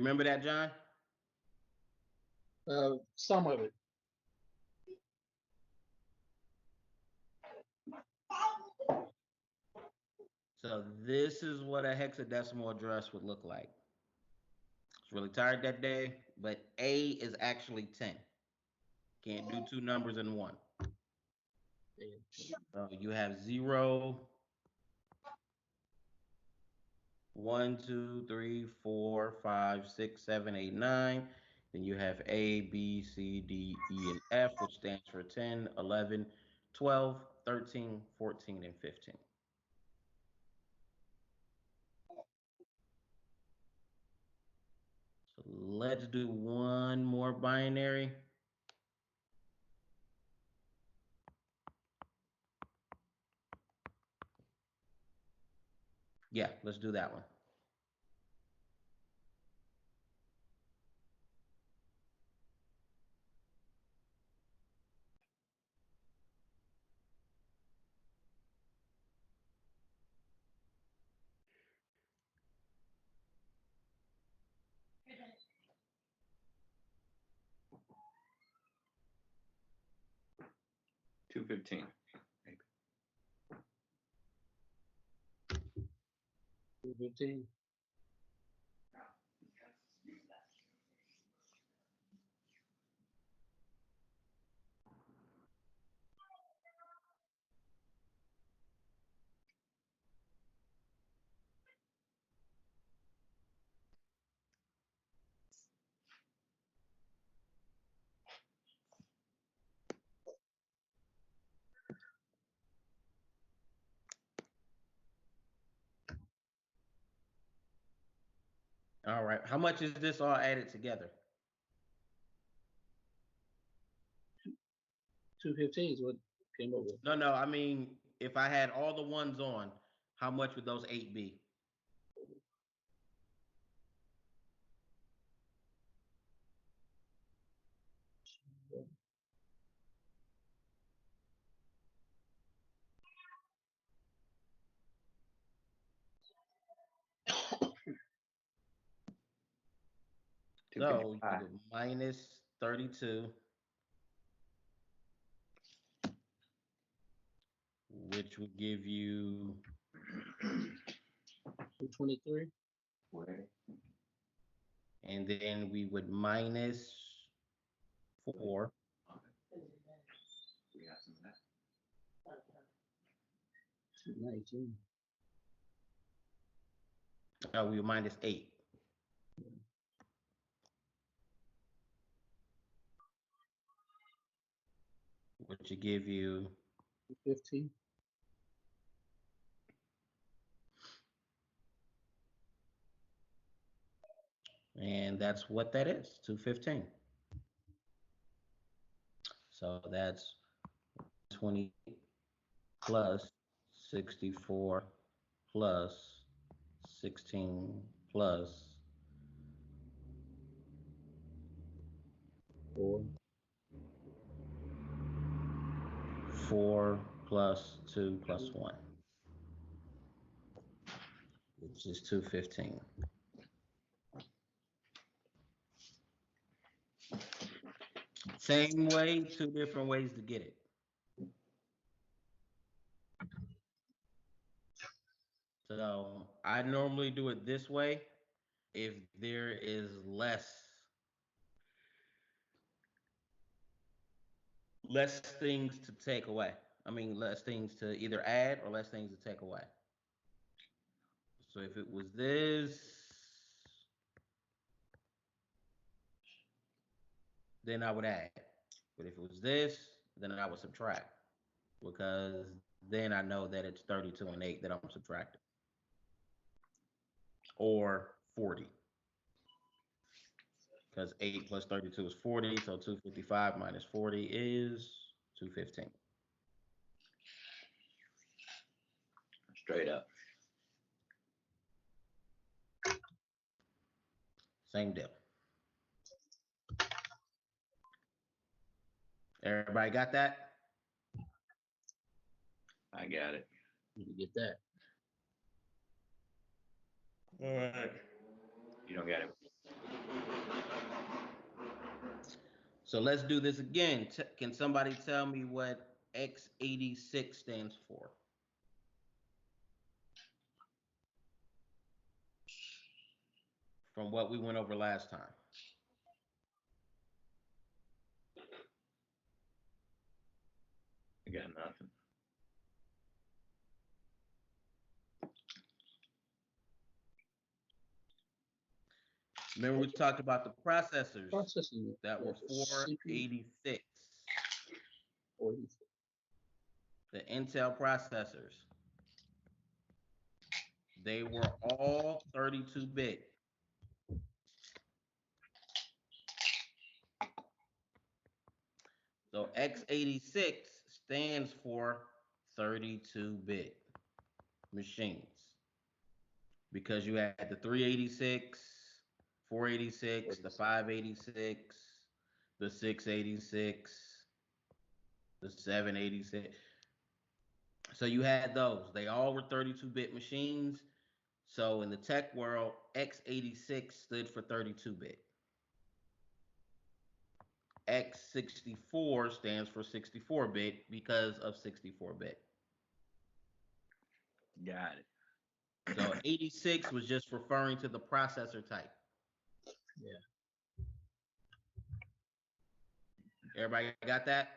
remember that, John? Some of it. So this is what a hexadecimal address would look like. It's really tired that day, but A is actually 10. Can't do two numbers in one. So you have 0, 1, 2, 3, 4, 5, 6, 7, 8, 9. Then you have A, B, C, D, E, and F, which stands for 10, 11, 12, 13, 14, and 15. So let's do one more binary. Yeah, let's do that one. $2.15. 215. All right. How much is this all added together? 215 is what came up with. No. I mean, if I had all the ones on, how much would those 8 be? So you go minus 32, which would give you 223. and then we would minus 4. We got some of that. 219. Oh, we would minus 8. Which would give you 215. and that's what that is, 215. So that's 20 plus 64 plus 16 plus 4. 4 plus 2 plus 1, which is 215. Same way, two different ways to get it. So I normally do it this way if there is less things to take away. I mean, less things to either add or less things to take away. So if it was this, then I would add. But if it was this, then I would subtract because then I know that it's 32 and 8 that I'm subtracting. Or 40. Because 8 plus 32 is 40, so 255 minus 40 is 215. Straight up. Same deal. Everybody got that? I got it. You get that. All right. You don't got it. So let's do this again. Can somebody tell me what x86 stands for? From what we went over last time. I got nothing. Remember we talked about the processors Processing that were 486. 46. The Intel processors. They were all 32-bit. So x86 stands for 32-bit machines because you had the 386, 486, the 586, the 686, the 786. So you had those. They all were 32-bit machines. So in the tech world, x86 stood for 32-bit. x64 stands for 64-bit because of 64-bit. Got it. So 86 was just referring to the processor type. Yeah. Everybody got that?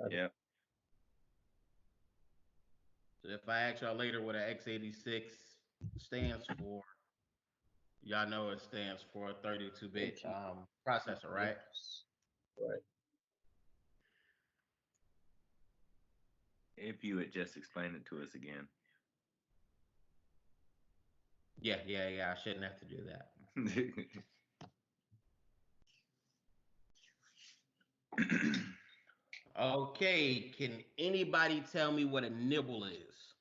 Yep. So if I ask y'all later what an x86 stands for, y'all know it stands for a 32-bit processor, right? Right. If you would just explain it to us again. Yeah. I shouldn't have to do that. Okay, can anybody tell me what a nibble is?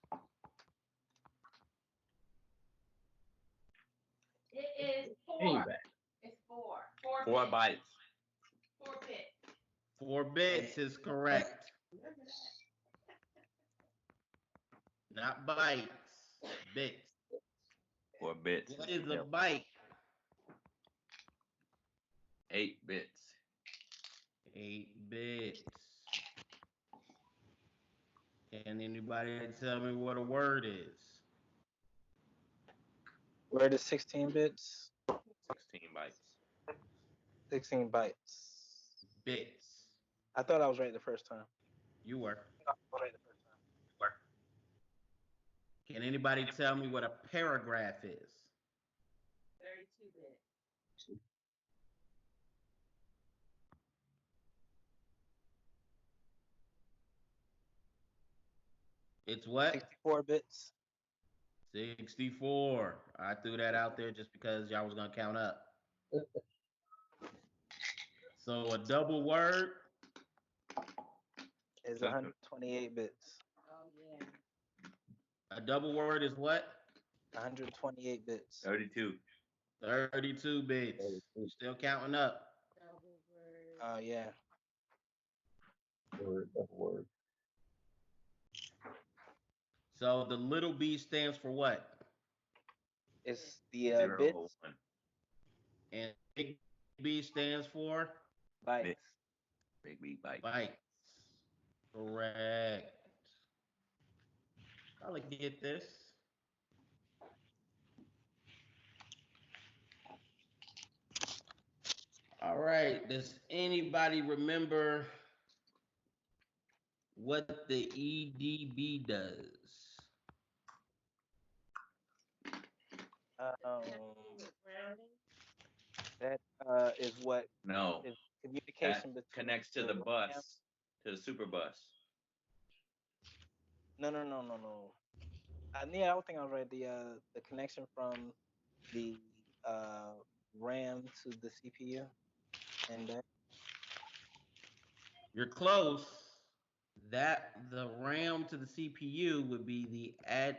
It is 4. Payback. It's 4. 4 bytes. 4 bits. 4 bits is correct. Not bytes, bits. 4 bits. What is a byte? 8 bits. 8 bits. Can anybody tell me what a word is? Word is 16 bits, 16 bytes. 16 bytes. Bits. I thought I was right the first time. You were. I was right the first time. Can anybody tell me what a paragraph is? 32 bits. It's what? 64 bits. 64. I threw that out there just because y'all was going to count up. So a double word Is 128 bits. Oh, yeah. A double word is what? 128 bits. 32. 32 bits. Still counting up. Double word. Yeah. Word, double word. So the little b stands for what? It's the 0, bits, 1. And big B stands for bytes. Big B byte. bytes. Correct. I'll get this. All right. Does anybody remember what the EDB does? Rounding. That is what No. is That communication between connects to the bus, to the super bus. No. Yeah, I don't think I was right. The connection from the RAM to the CPU, and that You're close. That the RAM to the CPU would be the add.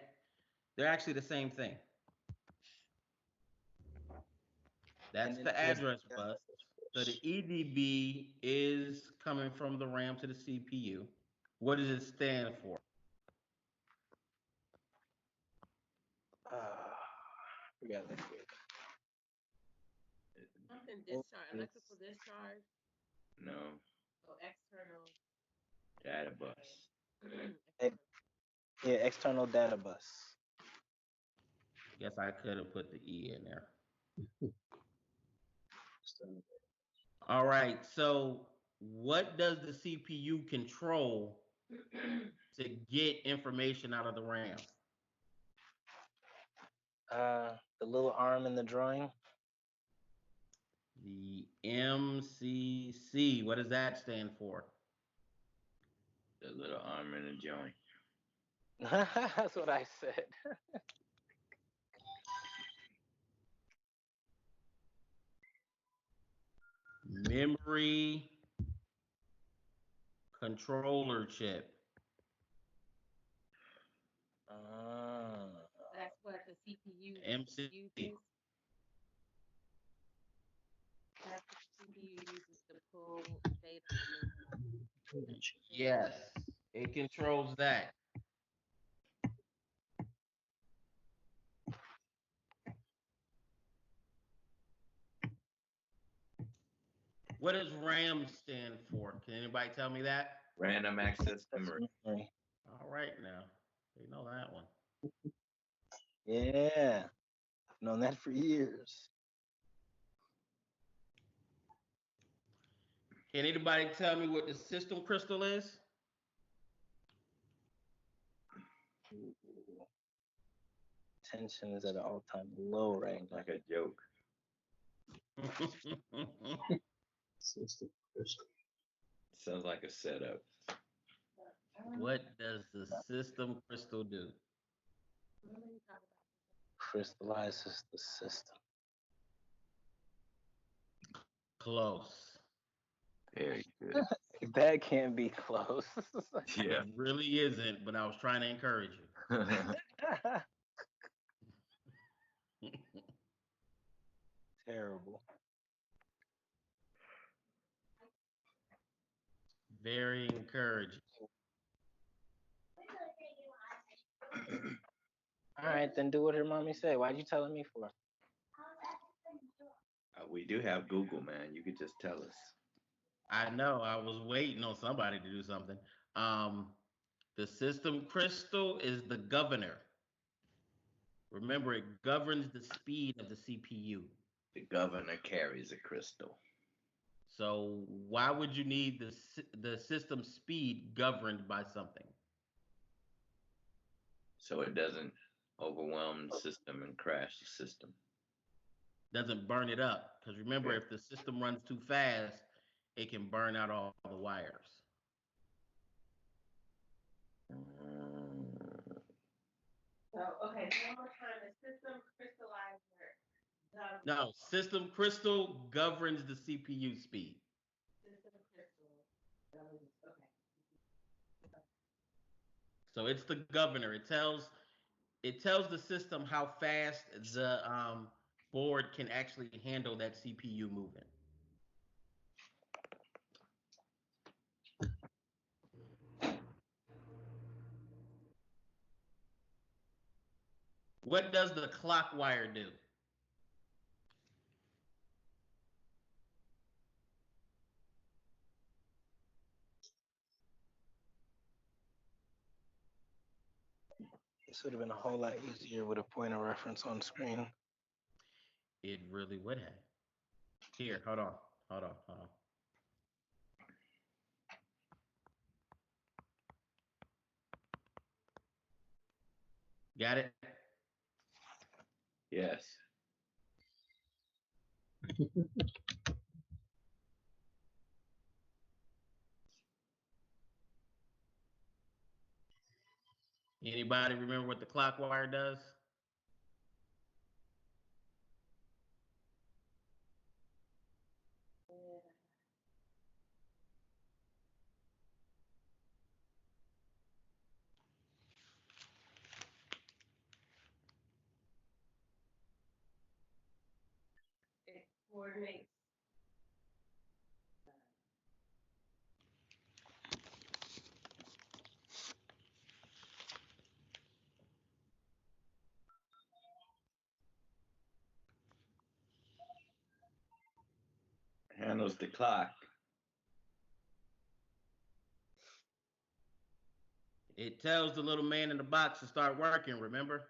They're actually the same thing. That's the address bus. So the EDB is coming from the RAM to the CPU. What does it stand for? forgot that quick. Something discharge. Electrical discharge. No. So external. Data bus. Yeah, external data bus. Guess I could have put the E in there. All right. So what does the CPU control to get information out of the RAM? The little arm in the drawing. The MCC. What does that stand for? The little arm in the joint. That's what I said. Memory controller chip. That's what the CPU MC. uses. That's what the CPU uses to pull data from memory. Yes, it controls that. What does RAM stand for? Can anybody tell me that? Random access That's memory. memory. All right, now they know that one. Yeah, I've known that for years. Can anybody tell me what the system crystal is? Tension is at an all-time low right Sounds now. like a joke. System crystal. Sounds like a setup. What does the system crystal do? Crystallizes the system. Close. Very good. That can't be close. Yeah. It really isn't, but I was trying to encourage you. Terrible. Very encouraging. All right, then do what her mommy said. Why'd you telling me for? We do have Google, man. You could just tell us. I know. I was waiting on somebody to do something. The system crystal is the governor. Remember, it governs the speed of the CPU. The governor carries a crystal. So why would you need the system speed governed by something? So it doesn't overwhelm the system and crash the system. Doesn't burn it up. Because remember, Yeah. if the system runs too fast, it can burn out all the wires. So, okay, one more time. The system crystallizer. No, system crystal governs the CPU speed. System crystal. Okay. So it's the governor. It tells the system how fast the board can actually handle that CPU movement. What does the clock wire do? This would have been a whole lot easier with a point of reference on screen. It really would have. Here, hold on. Got it? Yes. Anybody remember what the clock wire does? It coordinates. Handles the clock. It tells the little man in the box to start working, remember?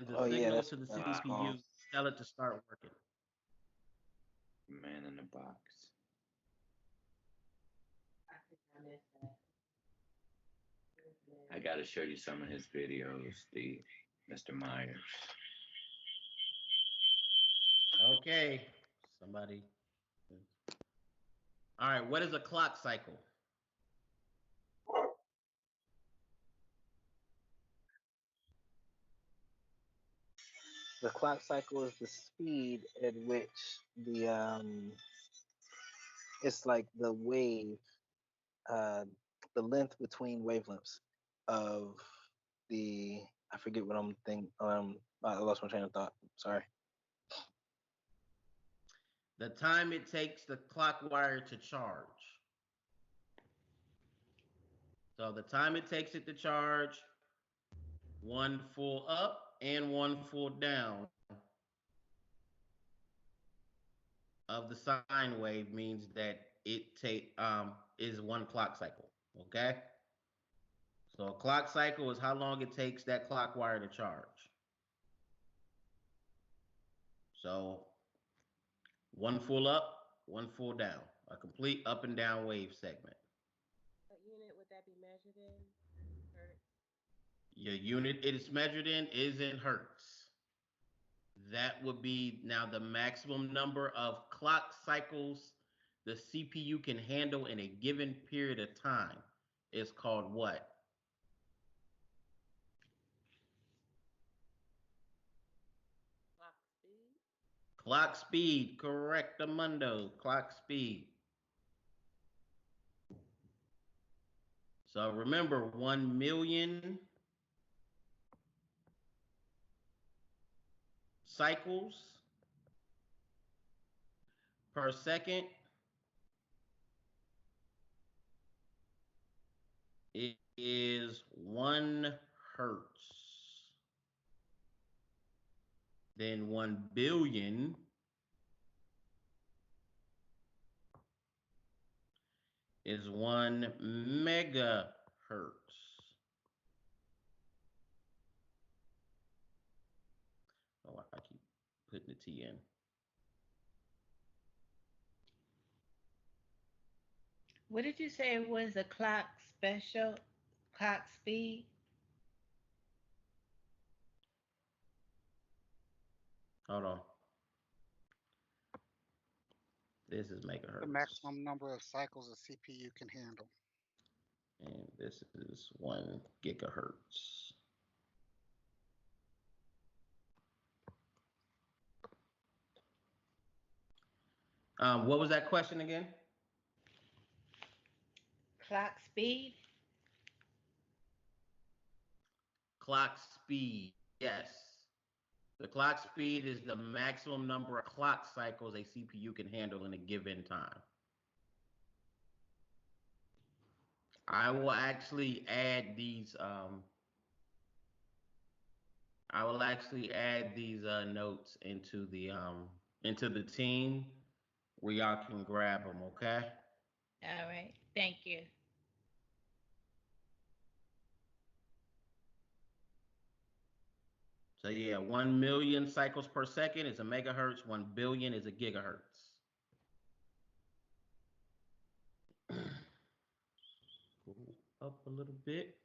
The Oh yeah, signal that's to the what that's Wow. CPU, called. tell it to start working. Man in the box. I think I missed that. I got to show you some of his videos, Mr. Myers. Okay, somebody. All right, what is a clock cycle? The clock cycle is the speed at which it's like the wave, uh, the length between wavelengths of the, I forget what I'm thinking. I lost my train of thought. Sorry. The time it takes the clock wire to charge. So the time it takes it to charge, one full up and one full down of the sine wave means that it is one clock cycle. Okay? So a clock cycle is how long it takes that clock wire to charge. So one full up, one full down, a complete up and down wave segment. What unit would that be measured in? Hertz. Your unit it is measured in is in hertz. That would be now the maximum number of clock cycles the CPU can handle in a given period of time. Is called what? Clock speed. Clock speed, correctamundo, clock speed. So remember, 1 million cycles per second is 1 hertz. Then 1 billion is 1 megahertz. Oh, I keep putting the T in. What did you say it was a clock special? Clock speed? Hold on. This is The megahertz. maximum number of cycles a CPU can handle. And this is 1 gigahertz. What was that question again? Clock speed? Clock speed. Yes. The clock speed is the maximum number of clock cycles a CPU can handle in a given time. I will actually add these. I will actually add these notes into the team where y'all can grab them. Okay. All right. Thank you. So yeah, 1 million cycles per second is a megahertz. 1 billion is a gigahertz. Scroll up a little bit.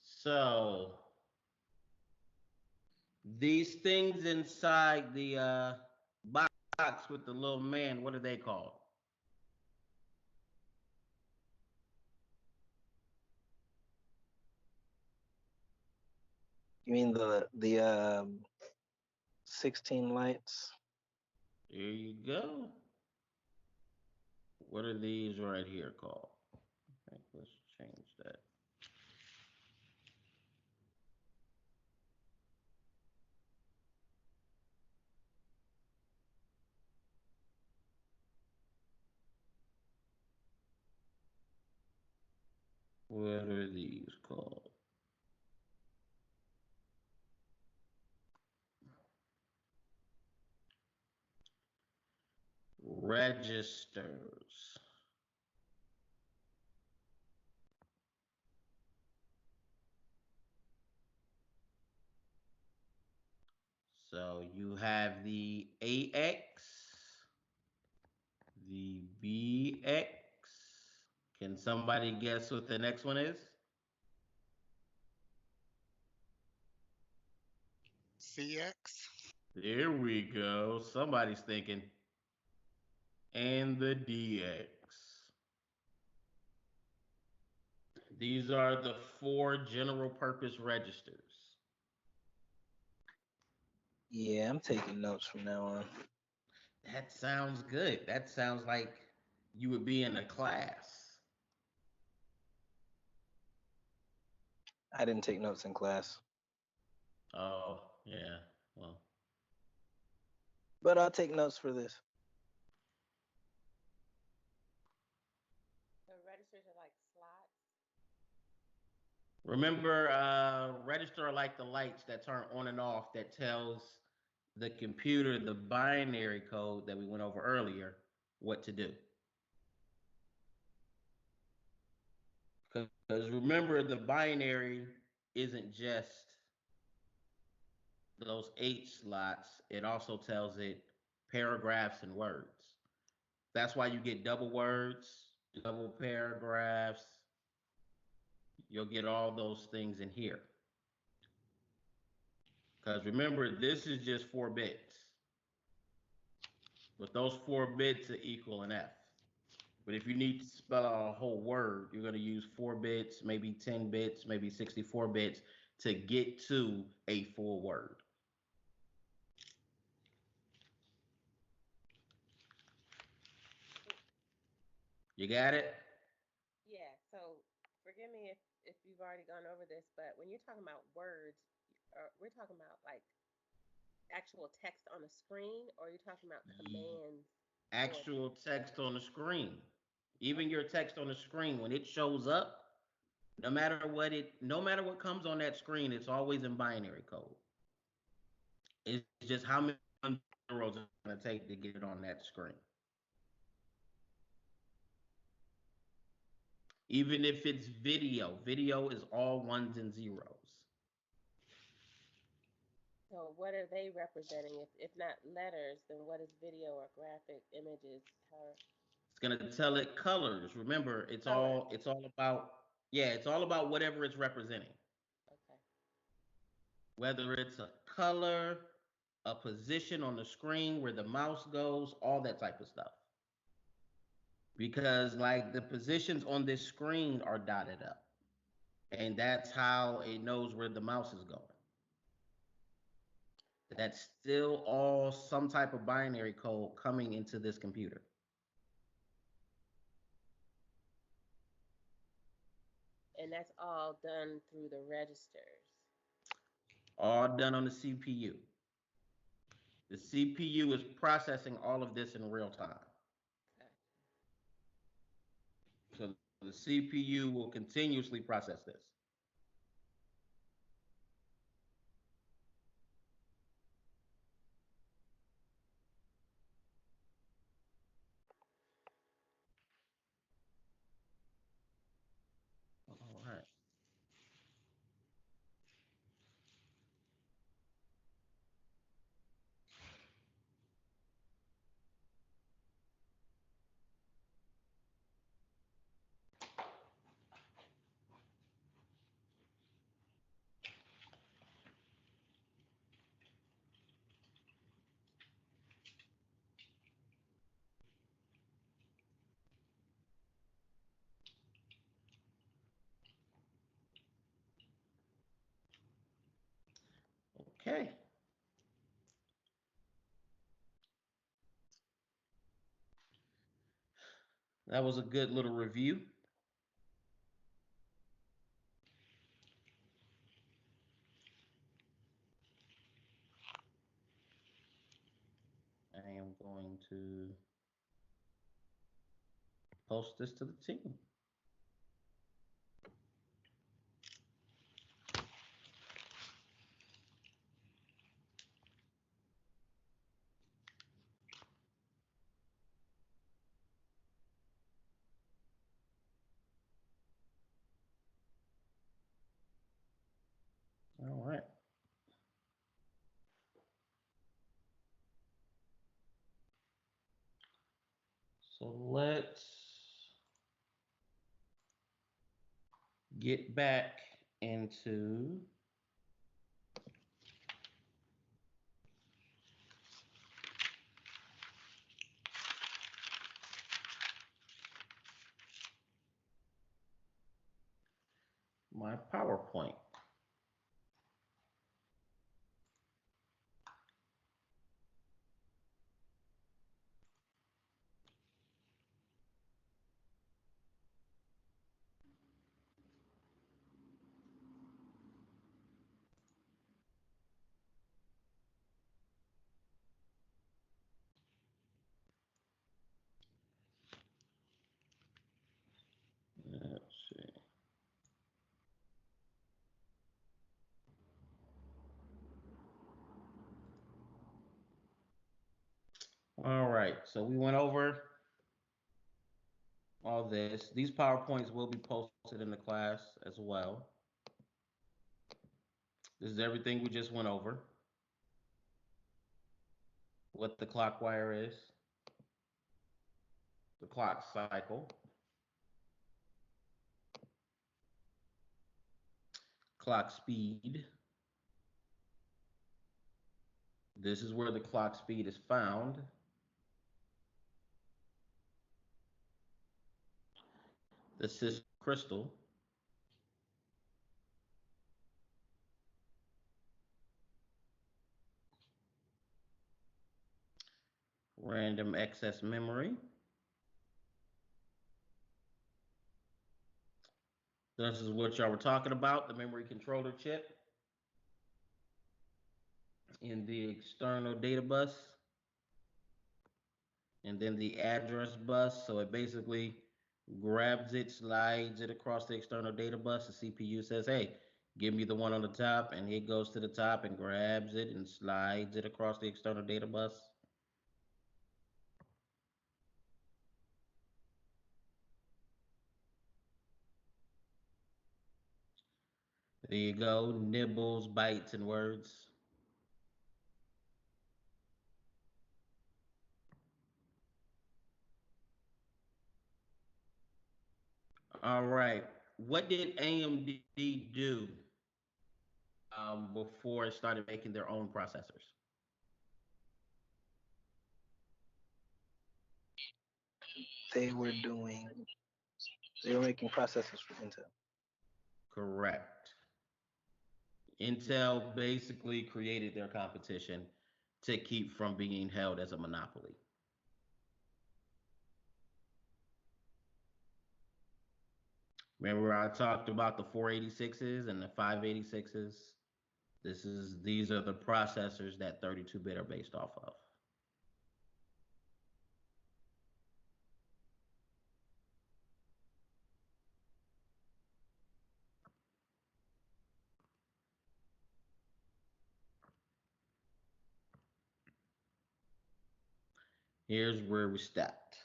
So these things inside the box with the little man, what are they called? You mean the 16 lights? There you go. What are these right here called? Okay, let's change that. are these called? Registers. So you have the AX, the BX. Can somebody guess what the next one is? CX. There we go. Somebody's thinking. And the DX. These are the four general purpose registers. Yeah, I'm taking notes from now on. That sounds good. That sounds like you would be in a class. I didn't take notes in class, Oh, yeah. Well, but I'll take notes for this. The registers are like slots. remember, register are like the lights that turn on and off that tells the computer the binary code that we went over earlier what to do. Because remember, the binary isn't just those eight slots, it also tells it paragraphs and words. That's why you get double words, double paragraphs. You'll get all those things in here. Because remember, this is just 4 bits. But those 4 bits are equal an F. But if you need to spell out a whole word, you're going to use 4 bits, maybe 10 bits, maybe 64 bits to get to a full word. You got it? Yeah. So forgive me if you've already gone over this, but when you're talking about words, we're talking about like actual text on the screen, or you're talking about The commands for the. actual text on the screen. Even Okay. your text on the screen, when it shows up, no matter what comes on that screen, it's always in binary code. It's just how many zeros it's going to take to get it on that screen. Even if it's video, video is all ones and zeros. So what are they representing? If not letters, then what is video or graphic images? How It's going to tell it colors. Remember, it's colors? all it's all about yeah, it's all about whatever it's representing. Okay. Whether it's a color, a position on the screen where the mouse goes, all that type of stuff. Because like the positions on this screen are dotted up. And that's how it knows where the mouse is going. That's still all some type of binary code coming into this computer. And that's all done through the registers. All done on the CPU. The CPU is processing all of this in real time. Okay. So the CPU will continuously process this. All right. Okay. That was a good little review. I am going to post this to the team. So let's get back into my PowerPoint. Let's see. All right, so we went over all this. These PowerPoints will be posted in the class as well. This is everything we just went over. What the clock wire is, the clock cycle, clock speed. This is where the clock speed is found. The system crystal. Random access memory. This is what y'all were talking about, the memory controller chip in the external data bus, and then the address bus. So it basically grabs it, slides it across the external data bus. The CPU says, hey, give me the one on the top, and it goes to the top and grabs it and slides it across the external data bus. There you go, nibbles, bytes, and words. All right, what did AMD do before it started making their own processors? They were doing. They were making processors for Intel. Correct. Intel basically created their competition to keep from being held as a monopoly. Remember I talked about the 486s and the 586s? These are the processors that 32-bit are based off of. Here's where we stopped.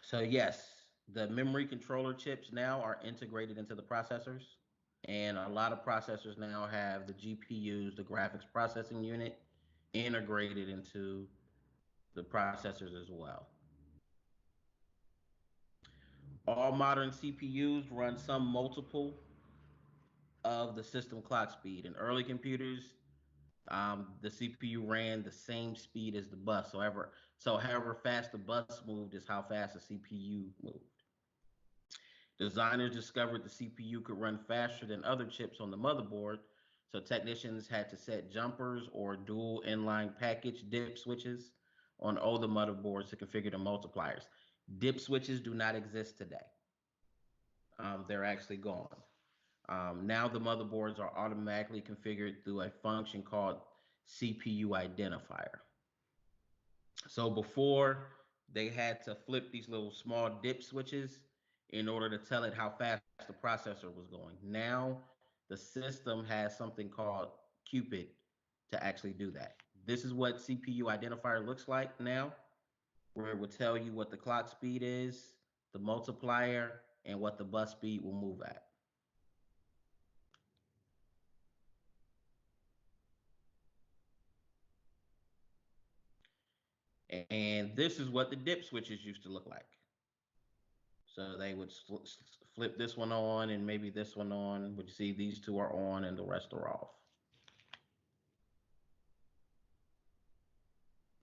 So yes, the memory controller chips now are integrated into the processors. And a lot of processors now have the GPUs, the graphics processing unit, integrated into the processors as well. All modern CPUs run some multiple of the system clock speed. In early computers, the CPU ran the same speed as the bus. So however fast the bus moved is how fast the CPU moved. Designers discovered the CPU could run faster than other chips on the motherboard, so technicians had to set jumpers or dual inline package dip switches on older motherboards to configure the multipliers. Dip switches do not exist today. They're actually gone. Now the motherboards are automatically configured through a function called CPU identifier. So before they had to flip these little small dip switches in order to tell it how fast the processor was going. Now the system has something called Cupid to actually do that. This is what CPU identifier looks like now, where it will tell you what the clock speed is, the multiplier, and what the bus speed will move at. And this is what the dip switches used to look like. So they would flip this one on and maybe this one on. But you see, these two are on and the rest are off.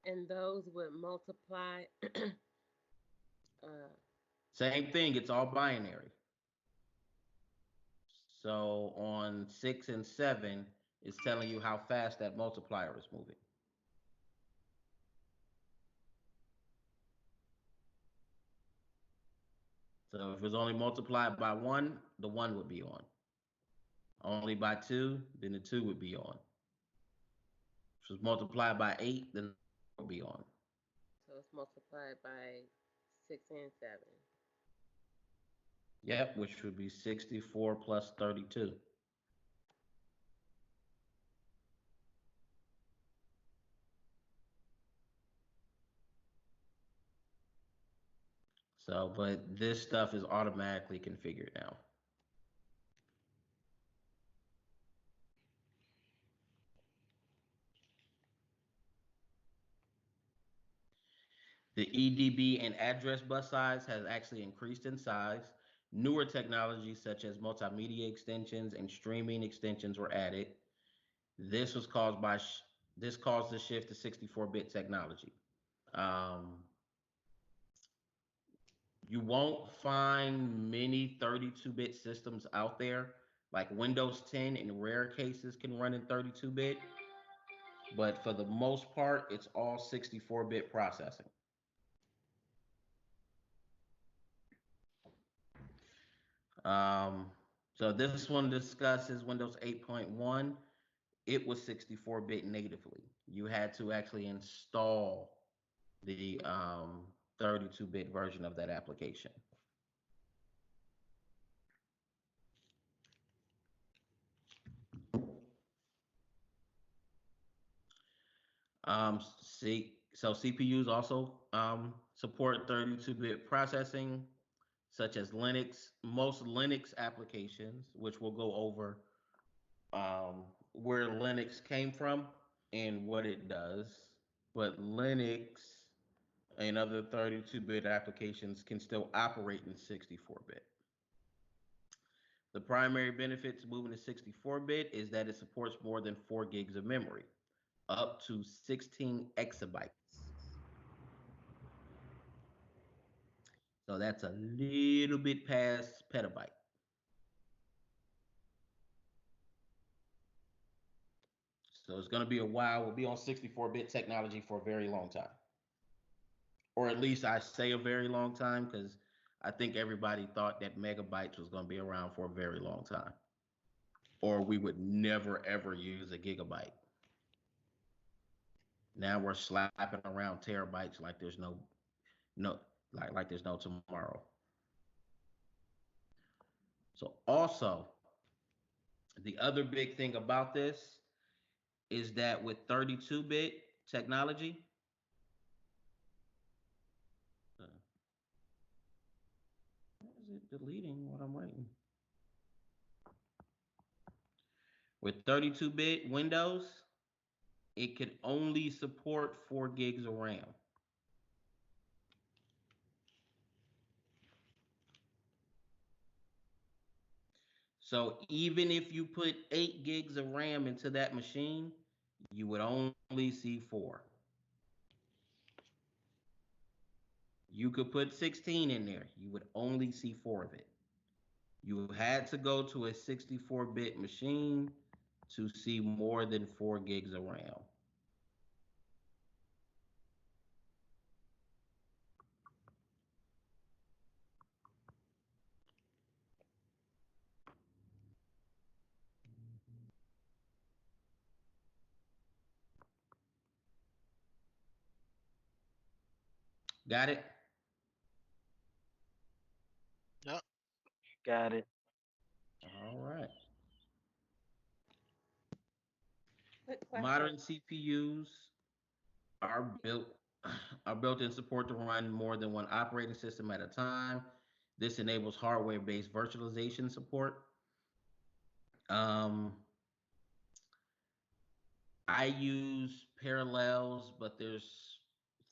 And those would multiply. uh, Same thing, it's all binary. So on 6 and 7, it's telling you how fast that multiplier is moving. So if it's only multiplied by 1, the 1 would be on. Only by 2, then the 2 would be on. If it's multiplied by 8, then the 4 would be on. so it's multiplied by 6 and 7. Yep, which would be 64 plus 32. So, but this stuff is automatically configured now. The EDB and address bus size has actually increased in size. Newer technologies such as multimedia extensions and streaming extensions were added. This was caused by this caused the shift to 64-bit technology. Um, you won't find many 32-bit systems out there. Like Windows 10 in rare cases can run in 32-bit, but for the most part, it's all 64-bit processing. Um, so this one discusses Windows 8.1. It was 64-bit natively. You had to actually install the 32-bit version of that application. So CPUs also support 32-bit processing, such as Linux. Most Linux applications, which we'll go over where Linux came from and what it does. But Linux and other 32-bit applications can still operate in 64-bit. The primary benefit to moving to 64-bit is that it supports more than 4 gigs of memory, up to 16 exabytes. So that's a little bit past petabyte. So it's going to be a while. We'll be on 64-bit technology for a very long time. Or at least I say a very long time because I think everybody thought that megabytes was going to be around for a very long time. Or we would never ever use a gigabyte. Now we're slapping around terabytes like there's like there's no tomorrow. So also, the other big thing about this is that with 32-bit technology, why is it deleting what I'm writing? With 32-bit Windows, it could only support 4 gigs of RAM. So even if you put 8 gigs of RAM into that machine, you would only see 4. You could put 16 in there, you would only see 4 of it. You had to go to a 64-bit machine to see more than 4 gigs of RAM. Got it? Yep. Got it. All right. Quick Modern question. CPUs are built are built in support to run more than one operating system at a time. This enables hardware-based virtualization support. Um, I use parallels, but there's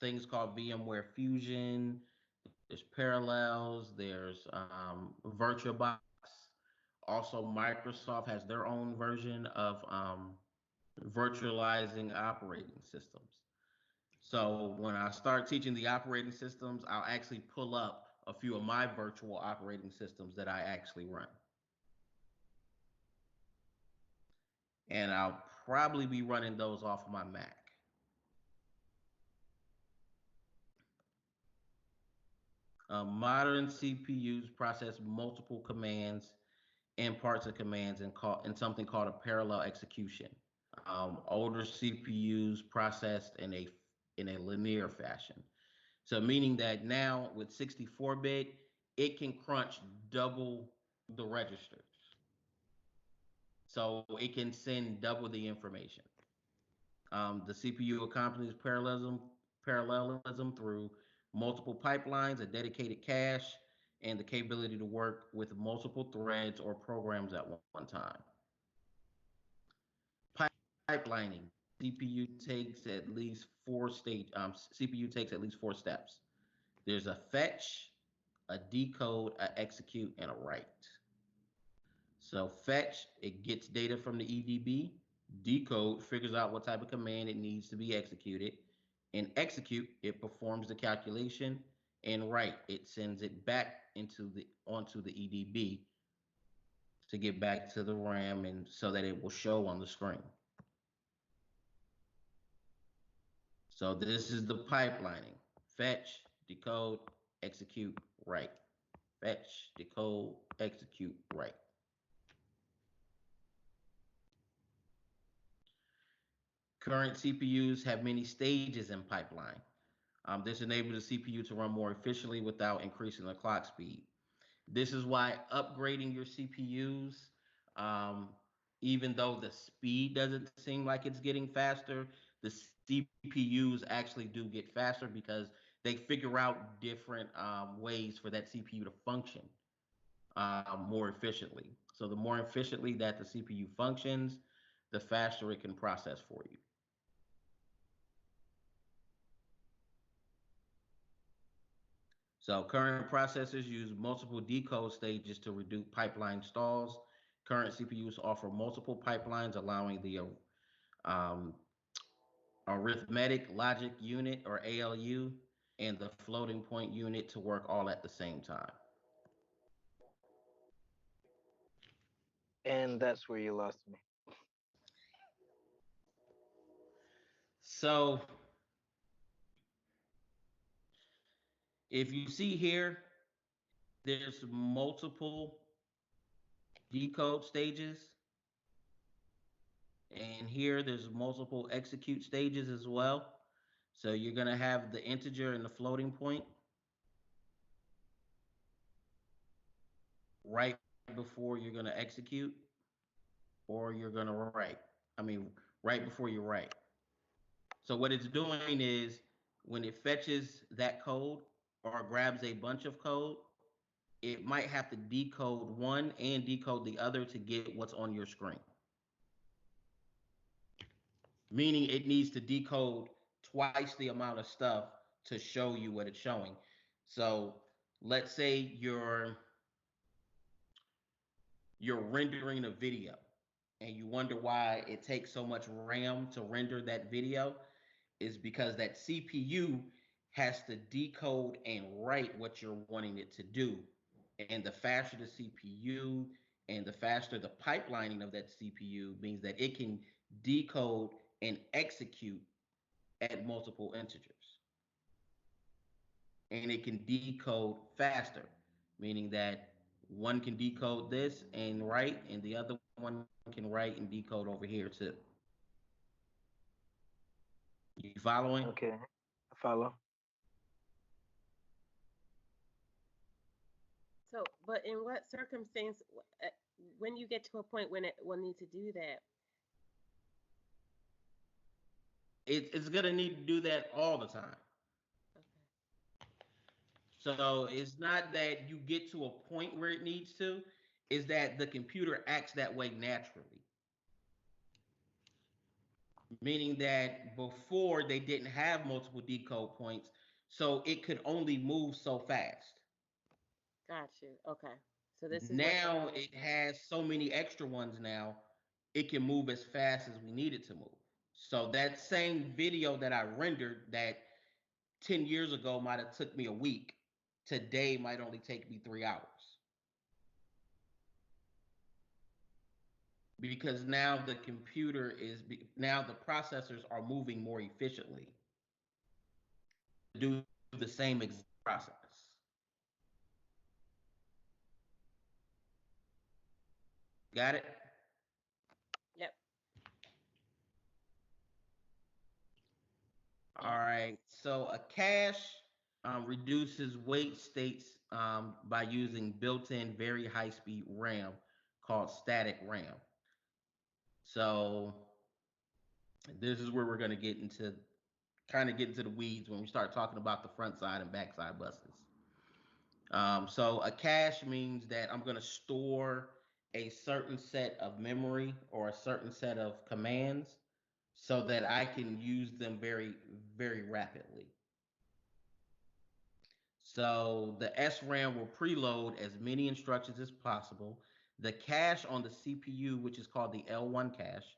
things called VMware Fusion, there's Parallels, there's VirtualBox. Also, Microsoft has their own version of virtualizing operating systems. So when I start teaching the operating systems, I'll actually pull up a few of my virtual operating systems that I actually run. And I'll probably be running those off of my Mac. Modern CPUs process multiple commands and parts of commands in something called a parallel execution. Older CPUs processed in a linear fashion. So meaning that now with 64-bit, it can crunch double the registers. So it can send double the information. The CPU accompanies parallelism through multiple pipelines, a dedicated cache, and the capability to work with multiple threads or programs at one time. Pipelining. CPU takes at least 4 steps. There's a fetch, a decode, a execute, and a write. So fetch, it gets data from the EDB. Decode figures out what type of command it needs to be executed. And execute, it performs the calculation. And write, it sends it back onto the EDB to get back to the RAM and so that it will show on the screen. So this is the pipelining. Fetch, decode, execute, write. Fetch, decode, execute, write. Current CPUs have many stages in pipeline. This enables the CPU to run more efficiently without increasing the clock speed. This is why upgrading your CPUs, even though the speed doesn't seem like it's getting faster, the CPUs actually do get faster because they figure out different ways for that CPU to function more efficiently. So the more efficiently that the CPU functions, the faster it can process for you. So current processors use multiple decode stages to reduce pipeline stalls. Current CPUs offer multiple pipelines, allowing the um, arithmetic logic unit or ALU and the floating point unit to work all at the same time. And that's where you lost me. So if you see here, there's multiple decode stages. And here there's multiple execute stages as well. So you're going to have the integer and the floating point right before you're going to execute, or you're going to write. Right before you write. So what it's doing is when it fetches that code or grabs a bunch of code, it might have to decode one and decode the other to get what's on your screen. Meaning it needs to decode twice the amount of stuff to show you what it's showing. So let's say you're rendering a video and you wonder why it takes so much RAM to render that video, is because that CPU has to decode and write what you're wanting it to do. And the faster the CPU and the faster the pipelining of that CPU means that it can decode and execute at multiple integers. And it can decode faster, meaning that one can decode this and write, and the other one can write and decode over here too. You following? Okay, I follow. So, but in what circumstance, when you get to a point when it will need to do that? It's going to need to do that all the time. Okay. So it's not that you get to a point where it needs to, is that the computer acts that way naturally. meaning that before they didn't have multiple decode points, so it could only move so fast. Got you. Okay. So this is what Now they. it has so many extra ones now, it can move as fast as we need it to move. So that same video that I rendered that 10 years ago might have took me a week, today might only take me 3 hours. Because now the computer is, now the processors are moving more efficiently to do the same exact process. Got it? Yep. All right. So a cache reduces wait states by using built-in very high-speed RAM called static RAM. So this is where we're going to get into kind of get into the weeds when we start talking about the front side and back side buses. So a cache means that I'm going to store a certain set of memory or a certain set of commands so that I can use them very, very rapidly. So the SRAM will preload as many instructions as possible. The cache on the CPU, which is called the L1 cache,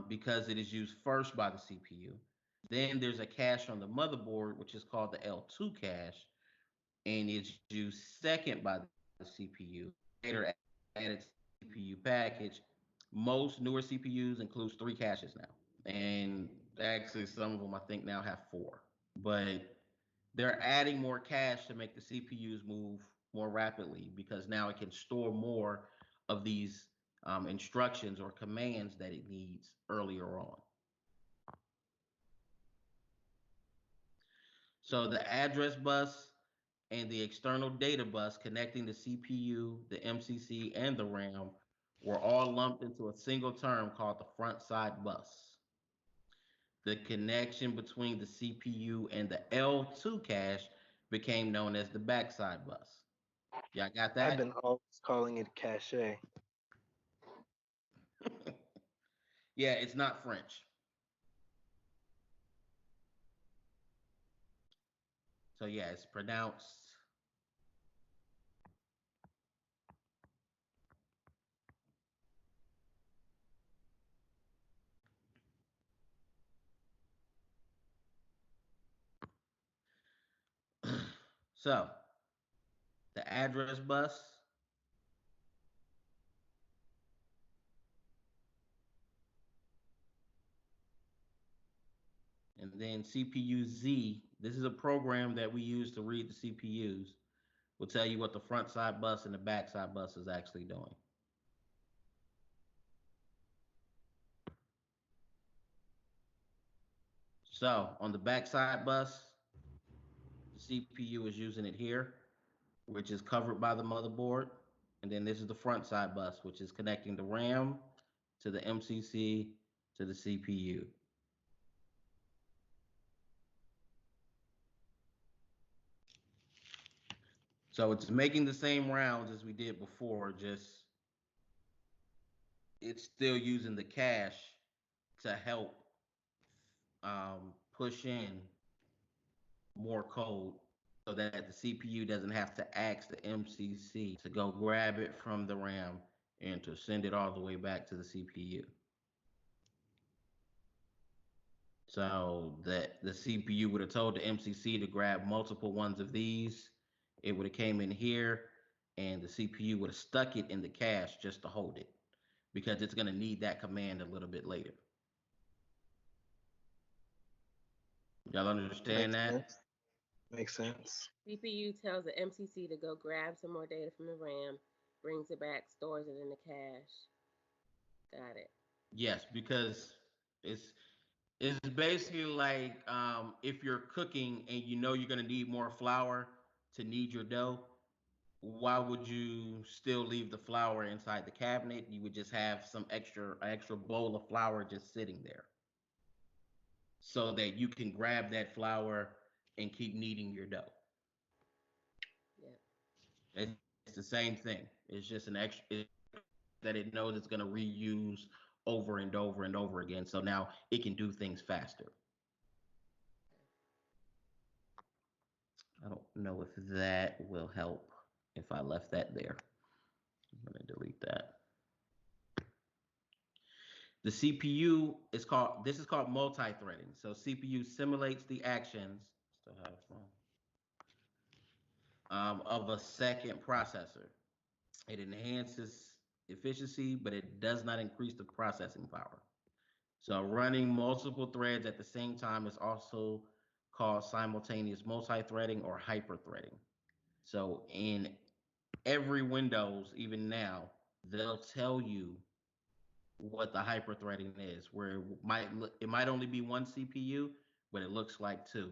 because it is used first by the CPU. Then there's a cache on the motherboard, which is called the L2 cache, and it's used second by the CPU. Later added to the CPU package. Most newer CPUs includes 3 caches now, and actually some of them I think now have 4. But they're adding more cache to make the CPUs move more rapidly because now it can store more of these instructions or commands that it needs earlier on. So the address bus and the external data bus connecting the CPU, the MCC, and the RAM were all lumped into a single term called the front side bus. The connection between the CPU and the L2 cache became known as the backside bus. Y'all got I've been that? always calling it cachet. Yeah, it's not French. So yeah, it's pronounced. So the address bus, and then CPU Z. This is a program that we use to read the CPUs. Will tell you what the front side bus and the back side bus is actually doing. So on the back side bus, the CPU is using it here, which is covered by the motherboard. And then this is the front side bus, which is connecting the RAM to the MCC to the CPU. So it's making the same rounds as we did before, just it's still using the cache to help push in more code so that the CPU doesn't have to ask the MCC to go grab it from the RAM and to send it all the way back to the CPU. So that the CPU would have told the MCC to grab multiple ones of these. It would have came in here and the CPU would have stuck it in the cache just to hold it because it's going to need that command a little bit later. Y'all understand Makes that? sense. Makes sense. CPU tells the MCC to go grab some more data from the RAM, brings it back, stores it in the cache. Got it. Yes, because it's it's basically like if you're cooking and you know you're going to need more flour to knead your dough, why would you still leave the flour inside the cabinet? You would just have some extra bowl of flour just sitting there so that you can grab that flour and keep kneading your dough. Yeah. It's the same thing. It's just an extra that it knows it's going to reuse over and over and over again. So now it can do things faster. I don't know if that will help if I left that there. I'm going to delete that. The CPU is called, this is called multi-threading. So CPU simulates the actions, still have fun, of a second processor. It enhances efficiency, but it does not increase the processing power. So running multiple threads at the same time is also called simultaneous multi-threading or hyper-threading. So in every Windows, even now, they'll tell you what the hyper-threading is, where it might only be one CPU, but it looks like two.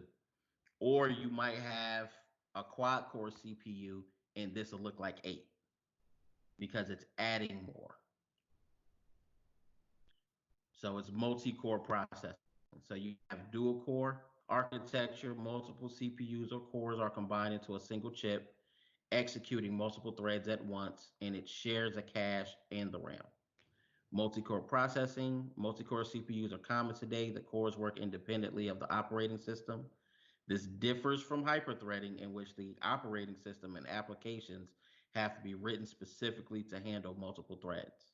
Or you might have a quad-core CPU, and this will look like 8 because it's adding more. So it's multi-core processing. So you have dual core architecture, multiple CPUs or cores are combined into a single chip, executing multiple threads at once, and it shares a cache and the RAM. Multi-core processing, multi-core CPUs are common today. The cores work independently of the operating system. This differs from hyperthreading, in which the operating system and applications have to be written specifically to handle multiple threads.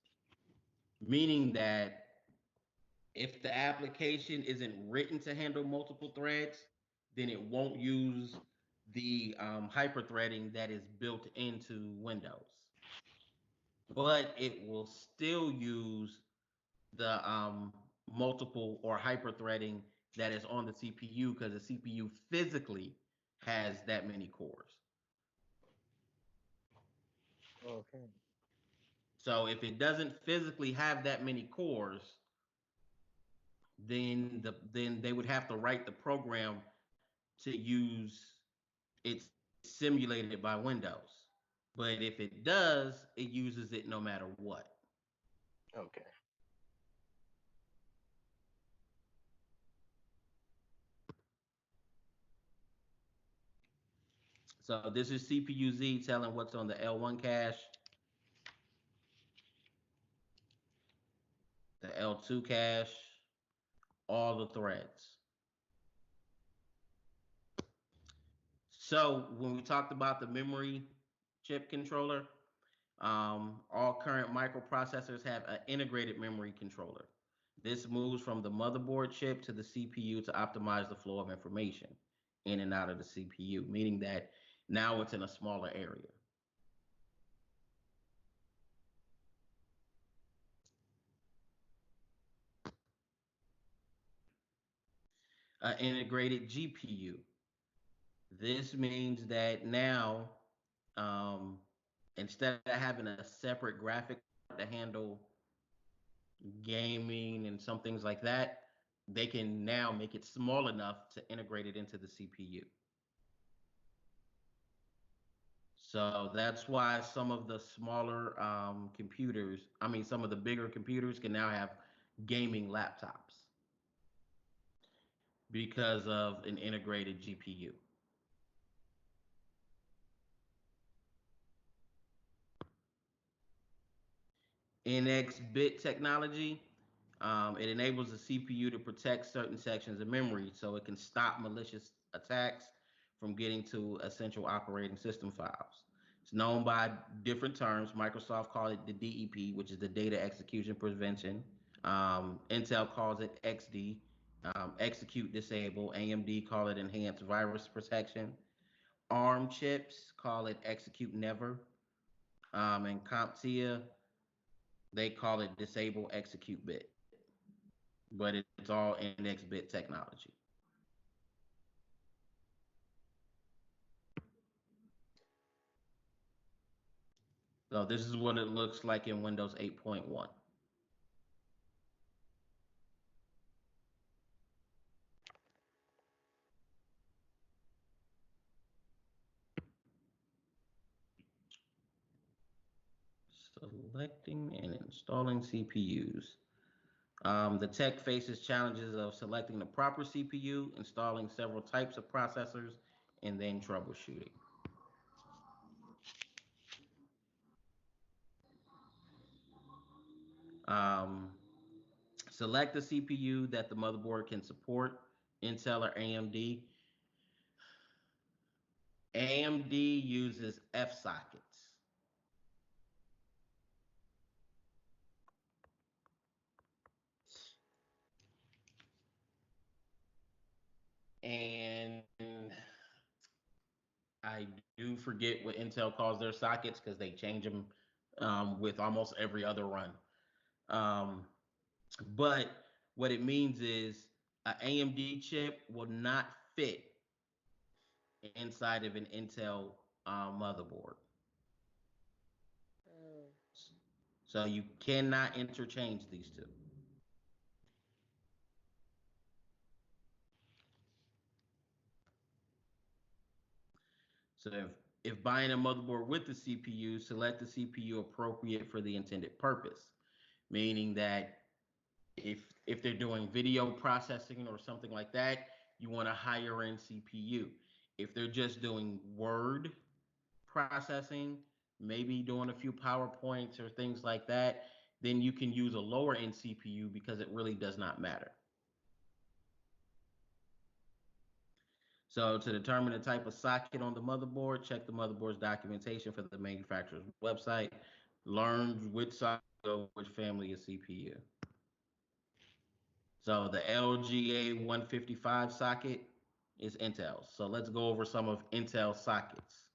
Meaning that if the application isn't written to handle multiple threads, then it won't use the hyperthreading that is built into Windows. But it will still use the multiple or hyperthreading that is on the CPU because the CPU physically has that many cores. Okay. So if it doesn't physically have that many cores, then they would have to write the program to use it's simulated by Windows. But if it does, it uses it no matter what. Okay. So this is CPU Z telling what's on the L1 cache, the L2 cache, all the threads. So when we talked about the memory chip controller, all current microprocessors have an integrated memory controller. This moves from the motherboard chip to the CPU to optimize the flow of information in and out of the CPU, meaning that now it's in a smaller area. Integrated GPU. This means that now, um, instead of having a separate graphic to handle gaming and some things like that, they can now make it small enough to integrate it into the CPU. So that's why some of the smaller computers, I mean, some of the bigger computers can now have gaming laptops because of an integrated GPU. NX bit technology. It enables the CPU to protect certain sections of memory so it can stop malicious attacks from getting to essential operating system files. It's known by different terms. Microsoft calls it the DEP, which is the data execution prevention. Intel calls it XD, execute disable. AMD call it enhanced virus protection. ARM chips call it execute never. And Comptia, they call it disable execute bit, but it's all index bit technology. So this is what it looks like in Windows 8.1. Selecting and installing CPUs. The tech faces challenges of selecting the proper CPU, installing several types of processors, and then troubleshooting. Select the CPU that the motherboard can support, Intel or AMD. AMD uses F sockets. And I do forget what Intel calls their sockets because they change them with almost every other run. Um, but what it means is an AMD chip will not fit inside of an Intel motherboard. Oh. So you cannot interchange these two. So if buying a motherboard with the CPU, select the CPU appropriate for the intended purpose, meaning that if they're doing video processing or something like that, you want a higher end CPU. If they're just doing word processing, maybe doing a few PowerPoints or things like that, then you can use a lower end CPU because it really does not matter. So to determine the type of socket on the motherboard, check the motherboard's documentation for the manufacturer's website. Learn which socket, which family of CPU. So the LGA 155 socket is Intel. So let's go over some of Intel sockets.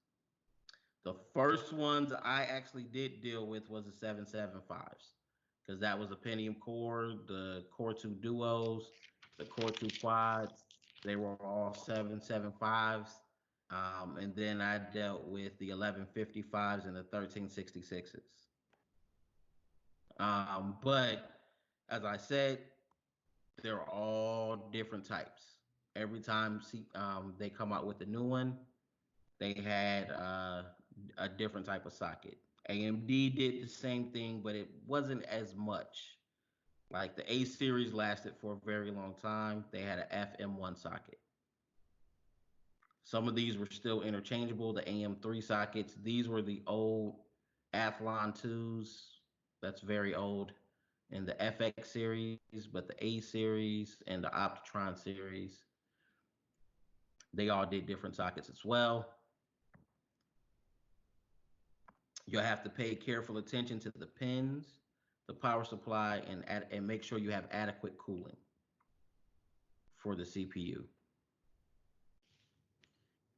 The first ones I actually did deal with was the 775s because that was a Pentium core, the Core 2 Duos, the Core 2 Quads. They were all 775s. And then I dealt with the 1155s and the 1366s. But as I said, they're all different types. Every time they come out with a new one, they had a different type of socket. AMD did the same thing, but it wasn't as much. Like the A series lasted for a very long time. They had an FM1 socket. Some of these were still interchangeable. The AM3 sockets, these were the old Athlon 2s. That's very old. And the FX series, but the A series and the Optron series, they all did different sockets as well. You'll have to pay careful attention to the pins, the power supply, and make sure you have adequate cooling for the CPU.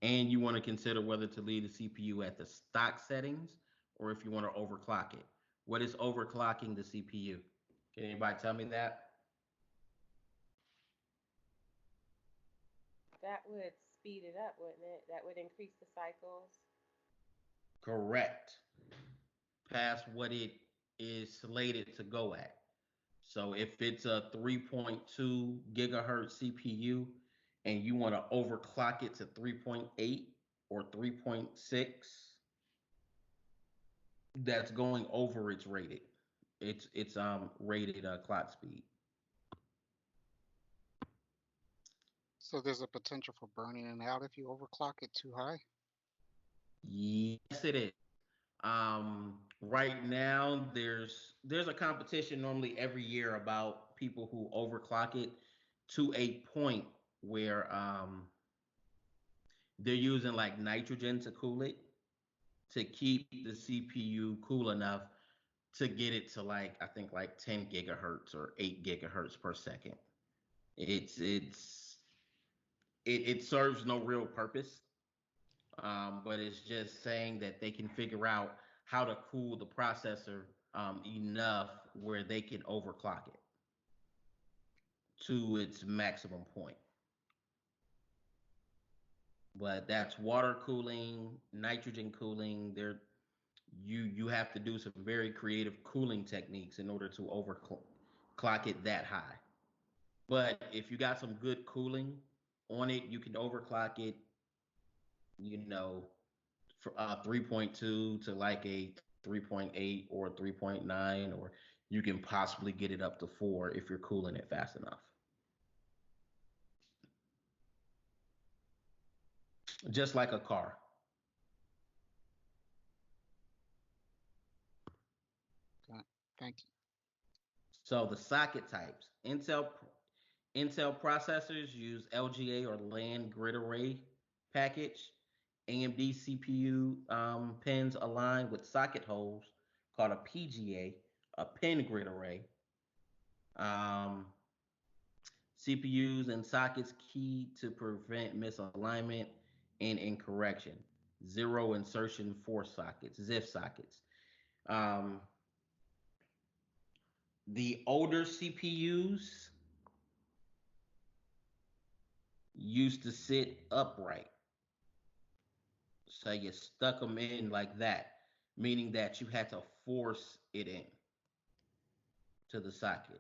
And you want to consider whether to leave the CPU at the stock settings or if you want to overclock it. What is overclocking the CPU? Can anybody tell me that? That would speed it up, wouldn't it? That would increase the cycles. Correct. Past what it is slated to go at. So if it's a 3.2 gigahertz CPU and you want to overclock it to 3.8 or 3.6, that's going over its rated. It's rated clock speed. So there's a potential for burning it out if you overclock it too high. Yes, it is. Right now there's a competition normally every year about people who overclock it to a point where they're using like nitrogen to cool it to keep the CPU cool enough to get it to like I think like 10 gigahertz or 8 gigahertz per second. It serves no real purpose, but it's just saying that they can figure out how to cool the processor enough where they can overclock it to its maximum point. But that's water cooling, nitrogen cooling. You have to do some very creative cooling techniques in order to overclock it that high. But if you got some good cooling on it, you can overclock it, you know, for 3.2 to like a 3.8 or 3.9, or you can possibly get it up to 4 if you're cooling it fast enough. Just like a car. Okay. Thank you. So the socket types. Intel processors use LGA or land grid array package. AMD CPU pins align with socket holes called a PGA, a pin grid array. Um, CPUs and sockets key to prevent misalignment and incorrection. Zero insertion force sockets, ZIF sockets. Um, the older CPUs used to sit upright. So you stuck them in like that, meaning that you had to force it in to the socket.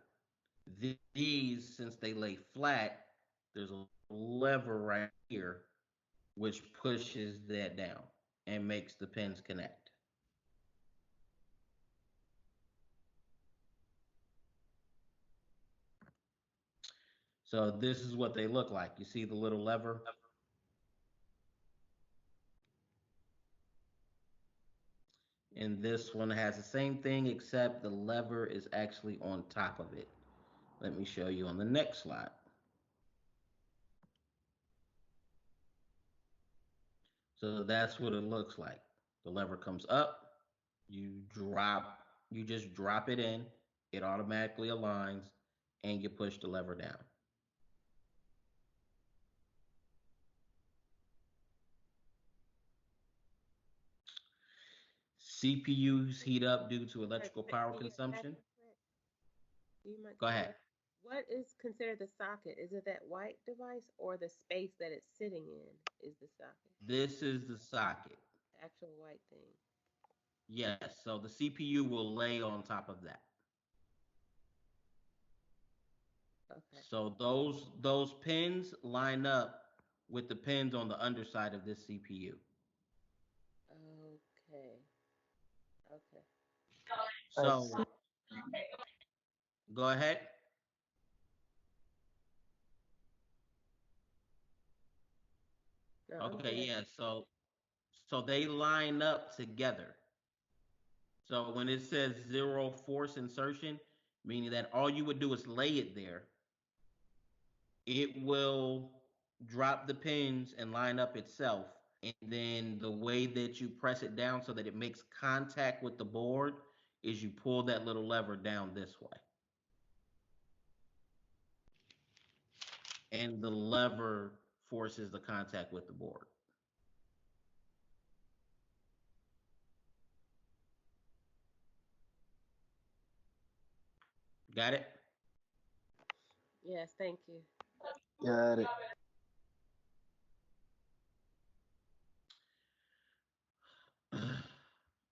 These, since they lay flat, there's a lever right here which pushes that down and makes the pins connect. So this is what they look like. You see the little lever? And this one has the same thing except the lever is actually on top of it. Let me show you on the next slide. So that's what it looks like. The lever comes up, you just drop it in, it automatically aligns, and you push the lever down. CPUs heat up due to electrical power Can you ask consumption. me quick? Do you mind? Go ahead. What is considered the socket? Is it that white device or the space that it's sitting in is the socket? This is the socket. The actual white thing. Yes, so the CPU will lay on top of that. Okay. So those pins line up with the pins on the underside of this CPU. Okay. Okay. I see. So go ahead. No, I'm Okay, good. yeah. So they line up together. So when it says zero force insertion, meaning that all you would do is lay it there, it will drop the pins and line up itself. And then the way that you press it down so that it makes contact with the board is you pull that little lever down this way. And the lever forces the contact with the board. Got it? Yes, thank you. Got it.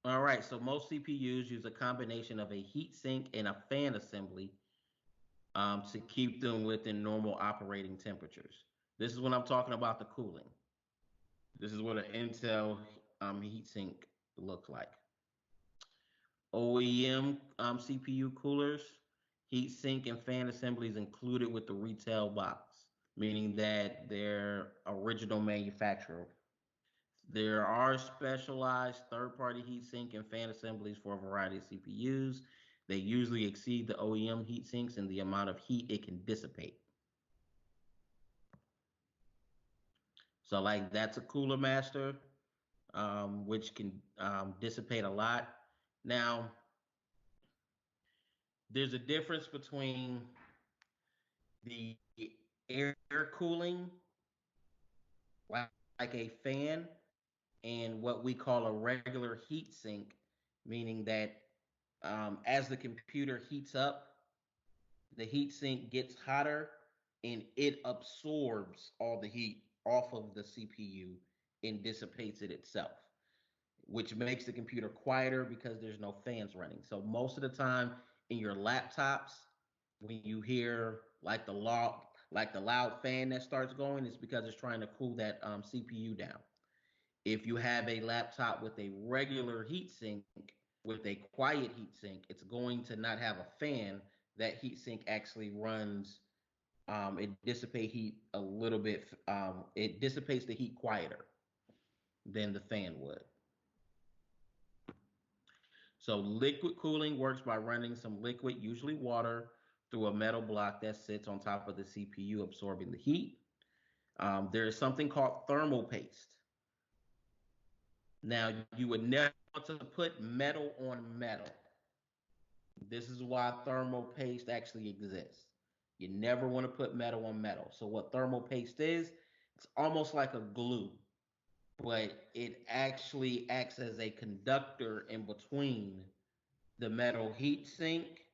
All right, so most CPUs use a combination of a heatsink and a fan assembly to keep them within normal operating temperatures. This is when I'm talking about the cooling. This is what an Intel heatsink looks like. OEM CPU coolers, heatsink and fan assemblies included with the retail box, meaning that they're original manufacturer. There are specialized third-party heatsink and fan assemblies for a variety of CPUs. They usually exceed the OEM heatsinks in the amount of heat it can dissipate. So, like that's a Cooler Master, which can dissipate a lot. Now, there's a difference between the air cooling, like a fan, and what we call a regular heat sink, meaning that as the computer heats up, the heat sink gets hotter and it absorbs all the heat off of the CPU and dissipates it itself, which makes the computer quieter because there's no fans running. So most of the time in your laptops, when you hear like the loud fan that starts going, it's because it's trying to cool that CPU down. If you have a laptop with a regular heatsink, with a quiet heatsink, it's going to not have a fan. That heatsink actually runs, it dissipates heat a little bit, it dissipates the heat quieter than the fan would. So liquid cooling works by running some liquid, usually water, through a metal block that sits on top of the CPU, absorbing the heat. There is something called thermal paste. Now, you would never want to put metal on metal. This is why thermal paste actually exists. You never want to put metal on metal. So, what thermal paste is, it's almost like a glue, but it actually acts as a conductor in between the metal heat sink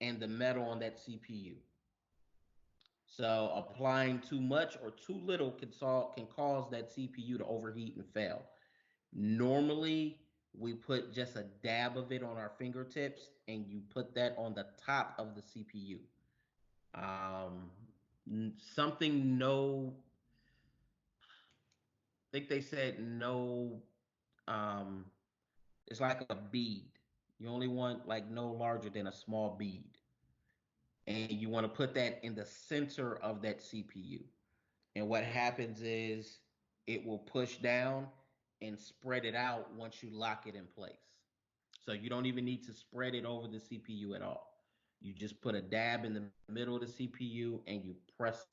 and the metal on that CPU. So applying too much or too little can cause that CPU to overheat and fail. Normally, we put just a dab of it on our fingertips, and you put that on the top of the CPU. Um, something no, I think they said no. Um, it's like a bead. You only want like no larger than a small bead, and you want to put that in the center of that CPU. And what happens is it will push down and spread it out once you lock it in place. So you don't even need to spread it over the CPU at all. You just put a dab in the middle of the CPU and you press,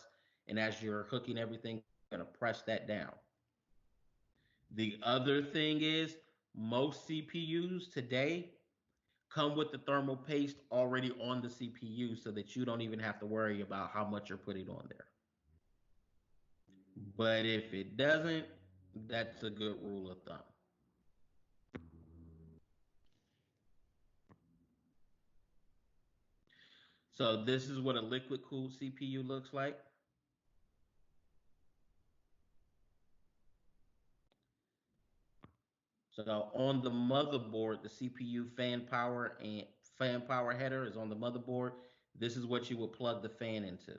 and as you're hooking everything, you're going to press that down. The other thing is most CPUs today come with the thermal paste already on the CPU so that you don't even have to worry about how much you're putting on there. But if it doesn't, that's a good rule of thumb. So this is what a liquid cooled CPU looks like. So on the motherboard, the CPU fan power header is on the motherboard. This is what you would plug the fan into.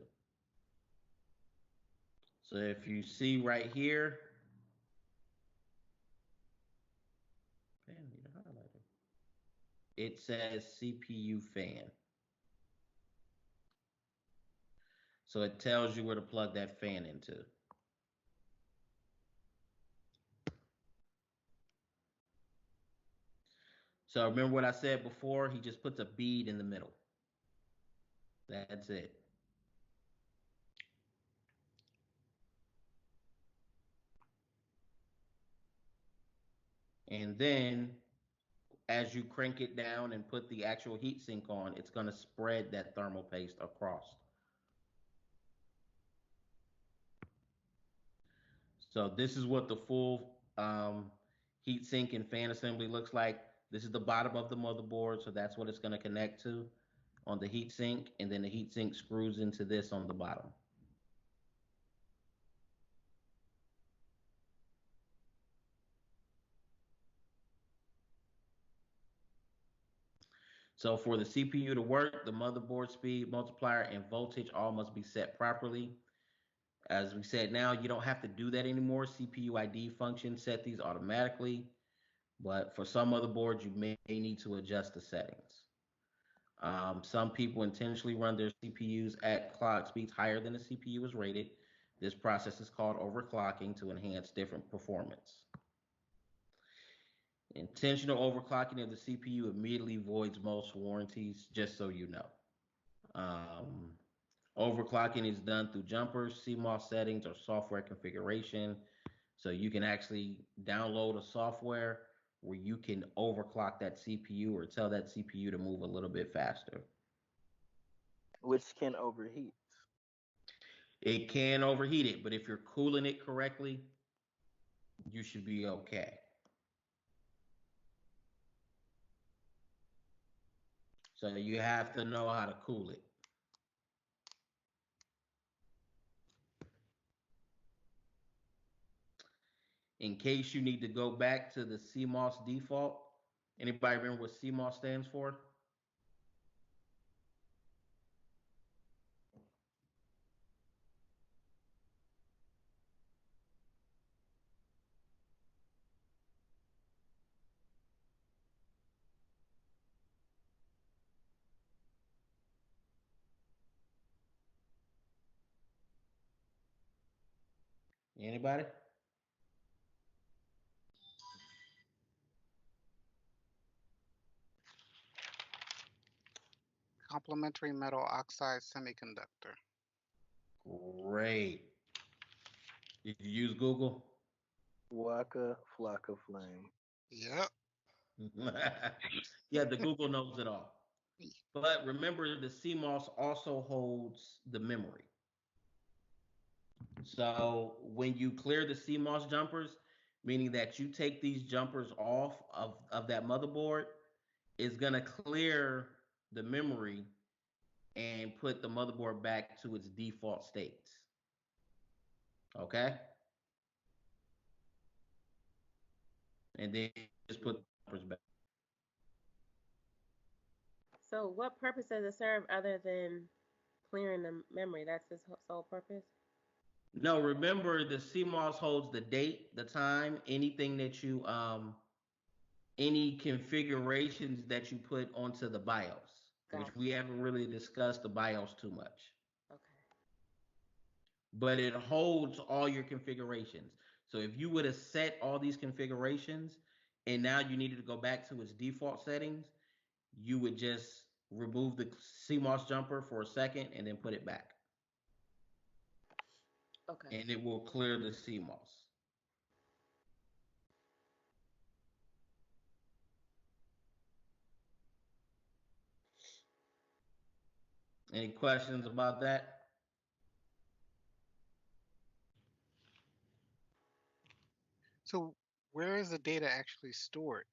So if you see right here, it says CPU fan. So it tells you where to plug that fan into. So remember what I said before? He just puts a bead in the middle. That's it. And then as you crank it down and put the actual heat sink on, it's going to spread that thermal paste across. So this is what the full heat sink and fan assembly looks like. This is the bottom of the motherboard, so that's what it's going to connect to on the heat sink, and then the heat sink screws into this on the bottom. So for the CPU to work, the motherboard speed, multiplier, and voltage all must be set properly. As we said, now you don't have to do that anymore. CPU ID function set these automatically, but for some motherboards, you may need to adjust the settings. Some people intentionally run their CPUs at clock speeds higher than the CPU is rated. This process is called overclocking to enhance different performance. Intentional overclocking of the CPU immediately voids most warranties, just so you know. Um, Overclocking is done through jumpers, CMOS settings, or software configuration. So you can actually download a software where you can overclock that CPU or tell that CPU to move a little bit faster. which can overheat. It can overheat it, but if you're cooling it correctly, you should be okay. So you have to know how to cool it. In case you need to go back to the CMOS default, anybody remember what CMOS stands for? Anybody? Complementary metal oxide semiconductor. Great. Did you use Google? Waka Flocka Flame. Yep. Yeah, the Google knows it all. But remember, the CMOS also holds the memory. So when you clear the CMOS jumpers, meaning that you take these jumpers off of that motherboard, it's gonna clear the memory and put the motherboard back to its default states. Okay? And then just put the jumpers back. So, what purpose does it serve other than clearing the memory? That's its sole purpose? No, remember the CMOS holds the date, the time, anything that you any configurations that you put onto the BIOS, which Gotcha. we haven't really discussed the BIOS too much. Okay. But it holds all your configurations. So if you would have set all these configurations and now you needed to go back to its default settings, you would just remove the CMOS jumper for a second and then put it back. Okay. And it will clear the CMOS. Any questions about that? So where is the data actually stored?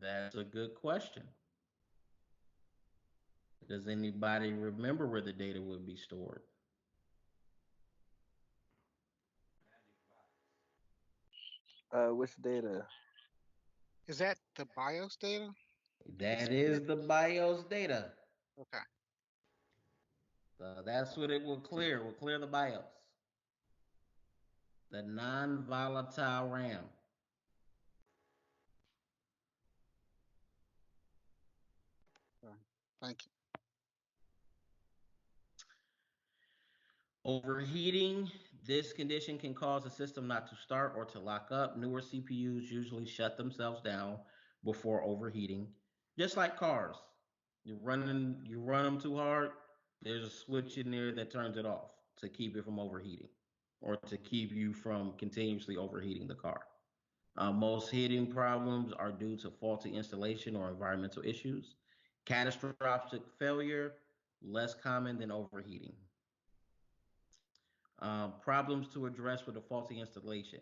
That's a good question. Does anybody remember where the data would be stored? Which data? Is that the BIOS data? That is the BIOS data. Okay. So that's what it will clear. It will clear the BIOS. The non-volatile RAM. Thank you. Overheating. This condition can cause the system not to start or to lock up. Newer CPUs usually shut themselves down before overheating. Just like cars. You run them too hard, there's a switch in there that turns it off to keep it from overheating or to keep you from continuously overheating the car. Most heating problems are due to faulty installation or environmental issues. Catastrophic failure, less common than overheating. Problems to address with a faulty installation.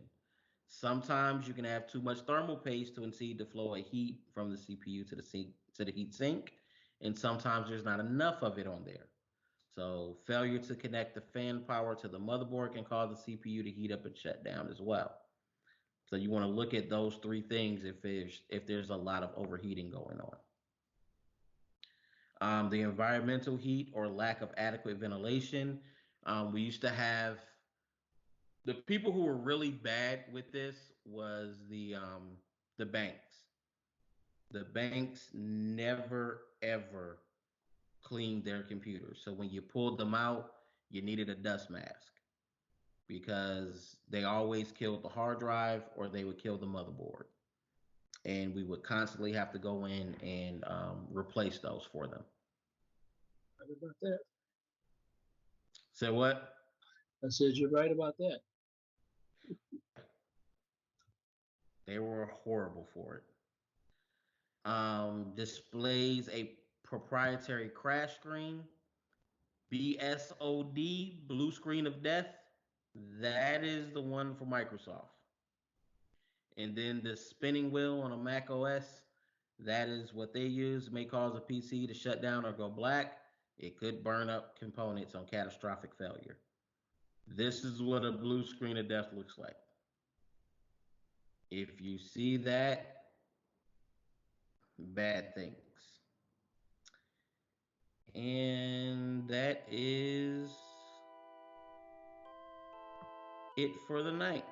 Sometimes you can have too much thermal paste to impede the flow of heat from the CPU to the heat sink, and sometimes there's not enough of it on there. So failure to connect the fan power to the motherboard can cause the CPU to heat up and shut down as well. So you want to look at those three things if there's a lot of overheating going on. The environmental heat or lack of adequate ventilation. We used to have the people who were really bad with this was the banks. The banks never ever cleaned their computers. So when you pulled them out, you needed a dust mask because they always killed the hard drive or they would kill the motherboard. And we would constantly have to go in and replace those for them. Right about that. So what? I said you're right about that. They were horrible for it. Displays a proprietary crash screen, BSOD, blue screen of death. That is the one for Microsoft. And then the spinning wheel on a Mac OS, that is what they use. May cause a PC to shut down or go black. It could burn up components on catastrophic failure. This is what a blue screen of death looks like. If you see that, bad things. And that is it for the night.